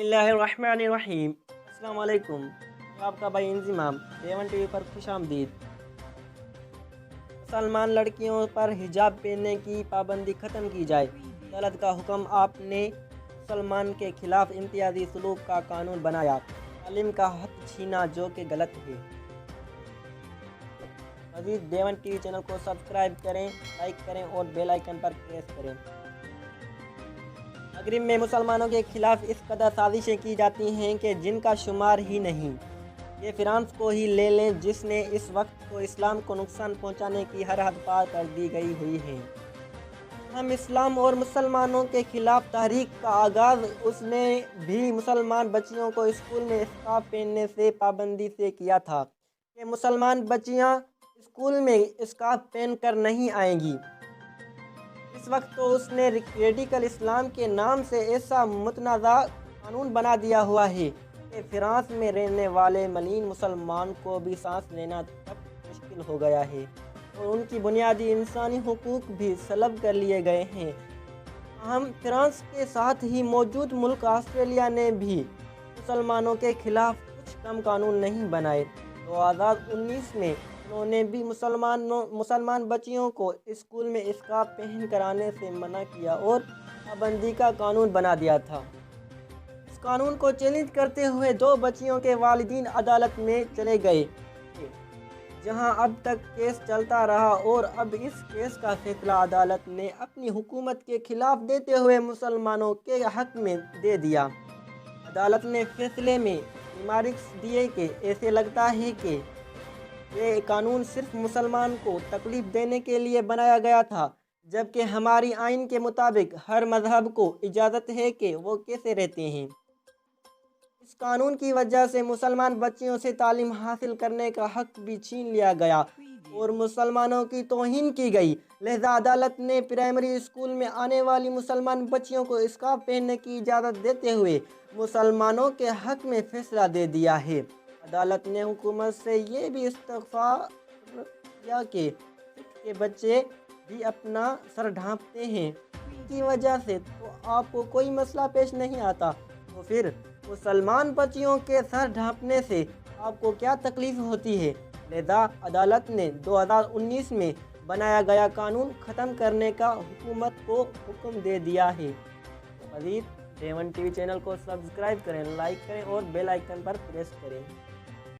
बिस्मिल्लाहिर्रहमानिर्रहीम। अस्सलाम वालेकुम। आप का भाई इंज़िमाम देवन टीवी पर खुश आमदीद। मुसलमान लड़कियों पर हिजाब पहनने की पाबंदी ख़त्म की जाए, अदालत का हुक्म। आपने मुसलमान के खिलाफ इम्तियाजी सलूक का कानून बनाया, तालीम का हक छीना जो कि गलत है। मज़ीद देवन टीवी चैनल को सब्सक्राइब करें, लाइक करें और बेल आइकन पर प्रेस करें। मगरिब में मुसलमानों के खिलाफ इस कदर साजिशें की जाती हैं कि जिनका शुमार ही नहीं। ये फ्रांस को ही ले लें, जिसने इस वक्त को इस्लाम को नुकसान पहुंचाने की हर हद पार कर दी गई हुई है। हम इस्लाम और मुसलमानों के खिलाफ तहरीक का आगाज़ उसने भी मुसलमान बच्चियों को स्कूल में स्कार्फ पहनने से पाबंदी से किया था कि मुसलमान बच्चियां स्कूल में स्कार्फ पहन कर नहीं आएंगी। इस वक्त तो उसने रेडिकल इस्लाम के नाम से ऐसा मुतनाज़ा कानून बना दिया हुआ है कि फ्रांस में रहने वाले मलीन मुसलमान को भी सांस लेना तक मुश्किल हो गया है और उनकी बुनियादी इंसानी हुकूक भी सलब कर लिए गए हैं। हम फ्रांस के साथ ही मौजूद मुल्क ऑस्ट्रेलिया ने भी मुसलमानों के खिलाफ कुछ कम कानून नहीं बनाए। 2019 में उन्होंने भी मुसलमान बच्चियों को स्कूल में स्कार्फ पहन कर आने से मना किया और पाबंदी का कानून बना दिया था। इस कानून को चैलेंज करते हुए 2 बच्चियों के वालिदीन अदालत में चले गए, जहां अब तक केस चलता रहा और अब इस केस का फैसला अदालत ने अपनी हुकूमत के खिलाफ देते हुए मुसलमानों के हक में दे दिया। अदालत ने फैसले में रिमार्क्स दिए कि ऐसे लगता है कि ये कानून सिर्फ मुसलमान को तकलीफ देने के लिए बनाया गया था, जबकि हमारी आइन के मुताबिक हर मजहब को इजाज़त है कि वो कैसे रहते हैं। इस कानून की वजह से मुसलमान बच्चियों से तालीम हासिल करने का हक भी छीन लिया गया और मुसलमानों की तौहीन की गई। लिहाजा अदालत ने प्राइमरी स्कूल में आने वाली मुसलमान बच्चियों को स्कार्फ पहनने की इजाज़त देते हुए मुसलमानों के हक में फैसला दे दिया है। अदालत ने हुकूमत से ये भी इस्तफ़ा किया कि सिख के बच्चे भी अपना सर ढांपते हैं, इनकी वजह से तो आपको कोई मसला पेश नहीं आता, तो फिर मुसलमान बच्चियों के सर ढांपने से आपको क्या तकलीफ होती है। लिहाजा अदालत ने 2019 में बनाया गया कानून ख़त्म करने का हुकूमत को हुक्म दे दिया है। मज़ीद देवन टीवी चैनल को सब्सक्राइब करें, लाइक करें और बेल आइकन पर प्रेस करें।